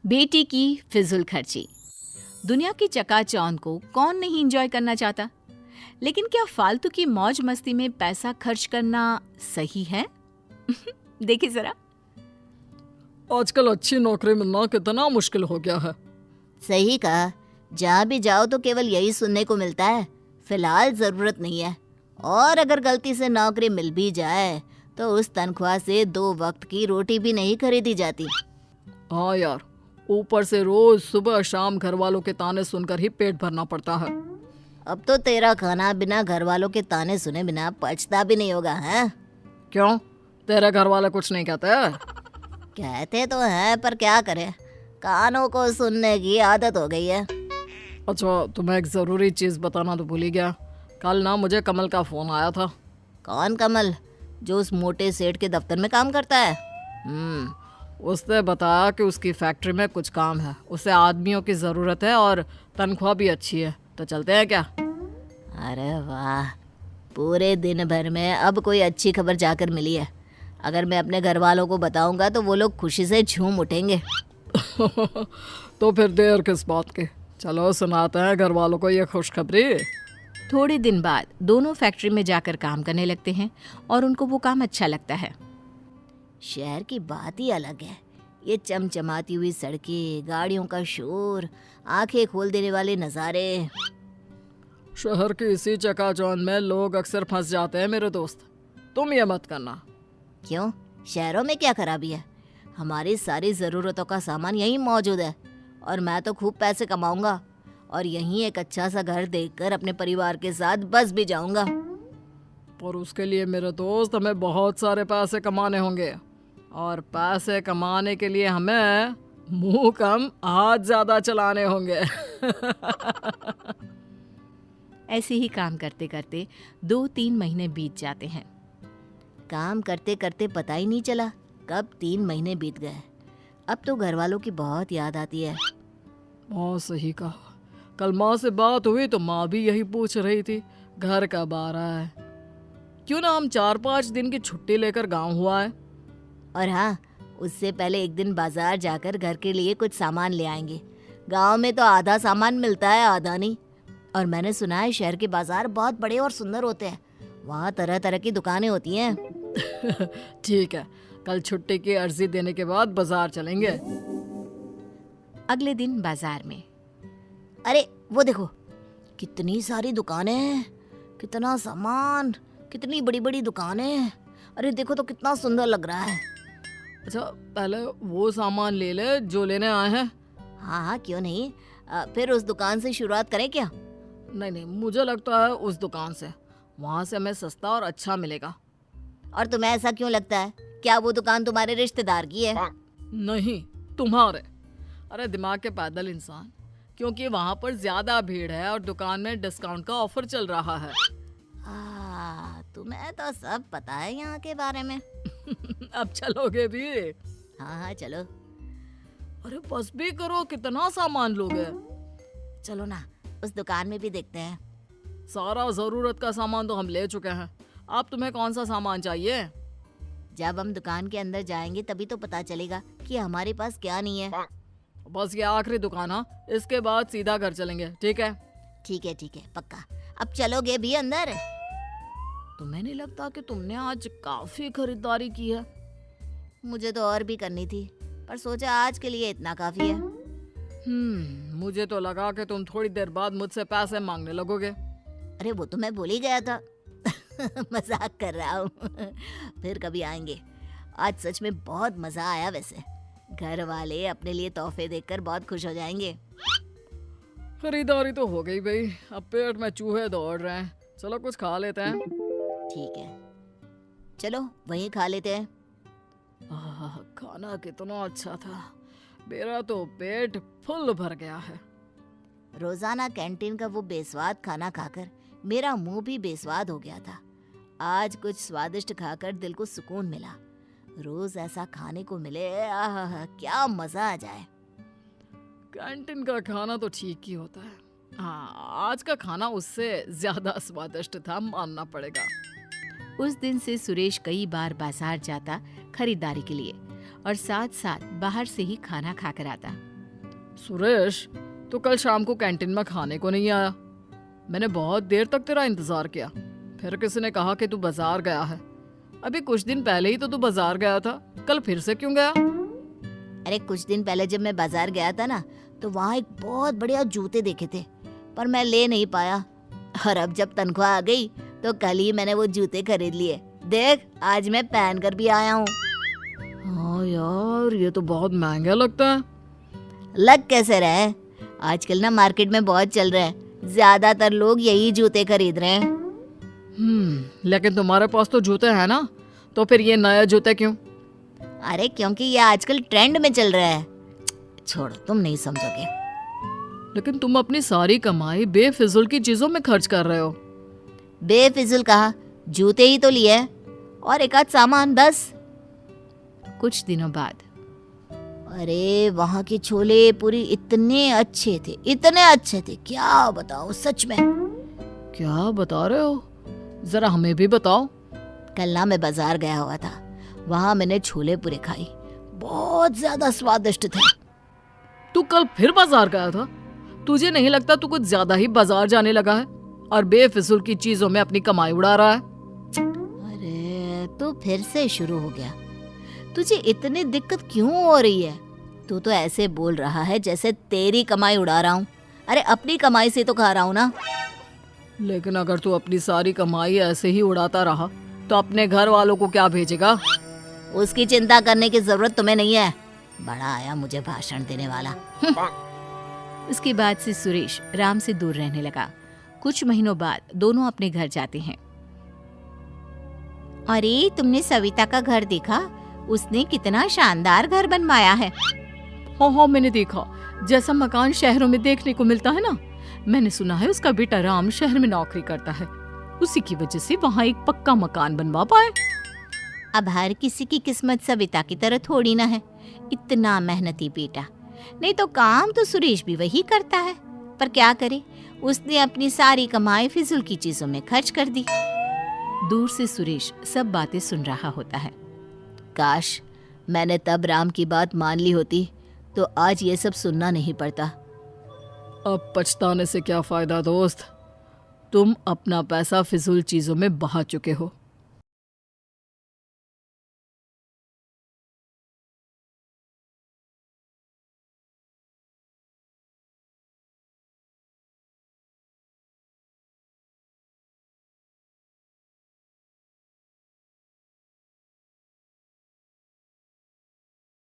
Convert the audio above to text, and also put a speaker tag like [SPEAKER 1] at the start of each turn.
[SPEAKER 1] बेटी की फिजूल खर्ची। दुनिया की चकाचौंध को कौन नहीं एंजॉय करना चाहता, लेकिन क्या फालतू की मौज मस्ती में पैसा खर्च करना सही है? देखिए जरा।
[SPEAKER 2] आजकल अच्छी नौकरी मिलना कितना मुश्किल हो गया है।
[SPEAKER 3] सही कहा, जहाँ भी जाओ तो केवल यही सुनने को मिलता है, फिलहाल जरूरत नहीं है। और अगर गलती से नौकरी मिल भी जाए तो उस तनख्वाह से 2 वक्त की रोटी भी नहीं खरीदी जाती।
[SPEAKER 2] हाँ यार, ऊपर से रोज सुबह शाम घर वालों के ताने सुनकर ही पेट भरना पड़ता है।
[SPEAKER 3] अब तो तेरा खाना बिना घर वालों के ताने सुने बिना पचता भी नहीं होगा, हैं?
[SPEAKER 2] क्यों, तेरे घर वाले कुछ नहीं कहते?
[SPEAKER 3] कहते तो हैं, पर क्या करें, कानों को सुनने की आदत हो गई है।
[SPEAKER 2] अच्छा, तुम्हें एक जरूरी चीज बताना तो भूल ही गया। कल ना मुझे कमल का फोन आया था।
[SPEAKER 3] कौन कमल? जो उस मोटे सेठ के दफ्तर में काम करता है?
[SPEAKER 2] उसने बताया कि उसकी फैक्ट्री में कुछ काम है, उसे आदमियों की ज़रूरत है और तनख्वाह भी अच्छी है, तो चलते हैं क्या?
[SPEAKER 3] अरे वाह, पूरे दिन भर में अब कोई अच्छी खबर जाकर मिली है। अगर मैं अपने घर वालों को बताऊंगा तो वो लोग खुशी से झूम उठेंगे।
[SPEAKER 2] तो फिर देर किस बात की, चलो सुनाते हैं घर वालों को ये खुशखबरी।
[SPEAKER 1] थोड़े दिन बाद दोनों फैक्ट्री में जाकर काम करने लगते हैं और उनको वो काम अच्छा लगता है।
[SPEAKER 3] शहर की बात ही अलग है। ये चमचमाती हुई सड़कें, गाड़ियों का शोर, आंखें खोल देने वाले नज़ारे।
[SPEAKER 2] शहर की इसी चकाचौंध में लोग अक्सर फंस जाते हैं मेरे दोस्त, तुम ये मत करना।
[SPEAKER 3] क्यों, शहरों में क्या खराबी है? हमारी सारी ज़रूरतों का सामान यहीं मौजूद है और मैं तो खूब पैसे कमाऊंगा और यहीं एक अच्छा सा घर देखकर अपने परिवार के साथ बस भी जाऊंगा।
[SPEAKER 2] पर उसके लिए मेरे दोस्त हमें बहुत सारे पैसे कमाने होंगे, और पैसे कमाने के लिए हमें मुंह कम हाथ ज़्यादा चलाने होंगे।
[SPEAKER 1] ऐसे ही काम करते करते 2-3 महीने बीत जाते हैं।
[SPEAKER 3] काम करते करते पता ही नहीं चला कब 3 महीने बीत गए। अब तो घर वालों की बहुत याद आती है।
[SPEAKER 2] हाँ सही कहा, कल माँ से बात हुई तो माँ भी यही पूछ रही थी, घर कब आ रहा है, क्यों ना हम 4-5 दिन की छुट्टी लेकर गांव हुआ है।
[SPEAKER 3] और हाँ, उससे पहले एक दिन बाजार जाकर घर के लिए कुछ सामान ले आएंगे। गांव में तो आधा सामान मिलता है, आधा नहीं। और मैंने सुना है शहर के बाजार बहुत बड़े और सुंदर होते हैं, वहाँ तरह तरह की दुकानें होती हैं।
[SPEAKER 2] ठीक है, कल छुट्टी की अर्जी देने के बाद बाजार चलेंगे।
[SPEAKER 1] अगले दिन बाजार में,
[SPEAKER 3] अरे वो देखो, कितनी सारी दुकानें हैं, कितना सामान, कितनी बड़ी बड़ी दुकानें। अरे देखो तो कितना सुंदर लग रहा है।
[SPEAKER 2] अच्छा, पहले वो सामान ले ले जो लेने आए हैं।
[SPEAKER 3] हाँ हाँ, क्यों नहीं। फिर उस दुकान से शुरुआत करें क्या?
[SPEAKER 2] नहीं नहीं, मुझे लगता है उस दुकान से, वहाँ से हमें सस्ता और अच्छा मिलेगा।
[SPEAKER 3] और तुम्हें ऐसा क्यों लगता है? क्या वो दुकान तुम्हारे रिश्तेदार की है?
[SPEAKER 2] नहीं, तुम्हारे। अरे दिमाग के पैदल इंसान, क्योंकि वहाँ पर ज्यादा भीड़ है और दुकान में डिस्काउंट का ऑफर चल रहा है।
[SPEAKER 3] तुम्हें तो सब पता है यहाँ के बारे में।
[SPEAKER 2] अब चलोगे भी?
[SPEAKER 3] हाँ हाँ चलो।
[SPEAKER 2] अरे बस भी करो, कितना सामान लोगे?
[SPEAKER 3] चलो ना, उस दुकान में भी देखते हैं।
[SPEAKER 2] सारा जरूरत का सामान तो हम ले चुके हैं, अब तुम्हें कौन सा सामान चाहिए?
[SPEAKER 3] जब हम दुकान के अंदर जाएंगे तभी तो पता चलेगा कि हमारे पास क्या नहीं है।
[SPEAKER 2] बस ये आखिरी दुकान है, इसके बाद सीधा घर चलेंगे, ठीक है?
[SPEAKER 3] ठीक है, पक्का। अब चलोगे भी अंदर?
[SPEAKER 2] तुम्हें नहीं लगता कि तुमने आज काफी खरीदारी की है?
[SPEAKER 3] मुझे तो और भी करनी थी, पर सोचा आज के लिए इतना काफी है।
[SPEAKER 2] मुझे तो लगा कि तुम थोड़ी देर बाद मुझसे पैसे मांगने लगोगे।
[SPEAKER 3] अरे वो तो मैं भूल ही गया था। मजाक कर रहा हूँ। फिर कभी आएंगे। आज सच में बहुत मजा आया। वैसे घर वाले अपने लिए तोहफे देखकर बहुत खुश हो जाएंगे।
[SPEAKER 2] खरीदारी तो हो गई भाई, अब पेट में चूहे दौड़ रहे हैं, चलो कुछ खा लेते हैं।
[SPEAKER 3] ठीक है, चलो वहीं खा लेते हैं।
[SPEAKER 2] खाना कितना अच्छा था, मेरा तो पेट फुल भर गया है।
[SPEAKER 3] रोजाना कैंटीन का वो बेस्वाद खाना खाकर मेरा मुंह भी बेस्वाद हो गया था। आज कुछ स्वादिष्ट खाकर दिल को सुकून मिला। रोज ऐसा खाने को मिले, आहा क्या मजा आ जाए।
[SPEAKER 2] कैंटीन का खाना तो ठीक ही होता है, हाँ आज का खाना उससे ज्यादा स्वादिष्ट था, मानना पड़ेगा।
[SPEAKER 1] उस दिन से सुरेश कई बार बाजार जाता खरीदारी के लिए और साथ साथ बाहर से ही खाना खाकर आता।
[SPEAKER 2] सुरेश, तू कल शाम को कैंटीन में खाने को नहीं आया। मैंने बहुत देर तक तेरा इंतजार किया। फिर किसी ने कहा कि तू बाजार गया है। अभी कुछ दिन पहले ही तो तू बाजार गया था, कल फिर से क्यों गया?
[SPEAKER 3] अरे कुछ दिन पहले जब मैं बाजार गया था ना, तो वहाँ एक बहुत बढ़िया जूते देखे थे, पर मैं ले नहीं पाया। और अब जब तनख्वाह आ गई तो कल ही मैंने वो जूते खरीद लिए। देख, आज मैं पहन कर भी आया हूँ।
[SPEAKER 2] हाँ यार, ये तो बहुत महंगा लगता है।
[SPEAKER 3] लग कैसे रहे, आजकल ना मार्केट में बहुत चल रहा है। ज्यादातर लोग यही जूते खरीद रहे हैं।
[SPEAKER 2] लेकिन तुम्हारे पास तो जूते हैं ना, तो फिर ये नए जूते क्यों?
[SPEAKER 3] अरे क्योंकि ये आजकल ट्रेंड में चल रहा है। छोड़ो, तुम नहीं समझोगे।
[SPEAKER 2] लेकिन तुम अपनी सारी कमाई बेफिजुल की चीजों में खर्च कर रहे हो।
[SPEAKER 3] बेफिजुल कहा, जूते ही तो लिए और एक आध सामान बस।
[SPEAKER 1] कुछ दिनों बाद
[SPEAKER 3] अरे वहाँ के छोले पूरी इतने अच्छे थे, इतने अच्छे थे, क्या बताओ सच में।
[SPEAKER 2] क्या बता रहे हो? जरा हमें भी बताओ।
[SPEAKER 3] कल ना मैं बाजार गया हुआ था, वहाँ मैंने छोले पूरे खाई, बहुत ज्यादा स्वादिष्ट थे।
[SPEAKER 2] तू कल फिर बाजार गया था? तुझे नहीं लगता तू कुछ ज्यादा ही बाजार जाने लगा है और बेफिजुल की चीजों में अपनी कमाई उड़ा रहा है?
[SPEAKER 3] अरे तू फिर से शुरू हो गया। तुझे इतनी दिक्कत क्यों हो रही है? तू तो ऐसे बोल रहा है जैसे तेरी कमाई उड़ा रहा हूँ। अरे अपनी कमाई से तो खा रहा हूँ ना।
[SPEAKER 2] लेकिन अगर तू अपनी सारी कमाई ऐसे ही उड़ाता रहा तो अपने घर वालों को क्या भेजेगा?
[SPEAKER 3] उसकी चिंता करने की जरूरत तुम्हें नहीं है। बड़ा आया मुझे भाषण देने वाला।
[SPEAKER 1] उसके बाद से सुरेश राम से दूर रहने लगा। कुछ महीनों बाद दोनों अपने घर जाते हैं।
[SPEAKER 3] अरे तुमने सविता का घर देखा? उसने कितना शानदार घर बनवाया है।
[SPEAKER 2] हाँ, मैंने देखा। जैसा मकान शहरों में देखने को मिलता है ना। मैंने सुना है उसका बेटा राम शहर में नौकरी करता है, उसी की वजह से वहाँ एक पक्का मकान बनवा पाए।
[SPEAKER 3] अब हर किसी की किस्मत सविता की तरह थोड़ी ना है। इतना मेहनती बेटा, नहीं तो काम तो सुरेश भी वही करता है, पर क्या करे, उसने अपनी सारी कमाई फिजूल की चीजों में खर्च कर दी।
[SPEAKER 1] दूर से सुरेश सब बातें सुन रहा होता है।
[SPEAKER 3] काश मैंने तब राम की बात मान ली होती तो आज ये सब सुनना नहीं पड़ता।
[SPEAKER 2] अब पछताने से क्या फायदा दोस्त, तुम अपना पैसा फिजूल चीजों में बहा चुके हो।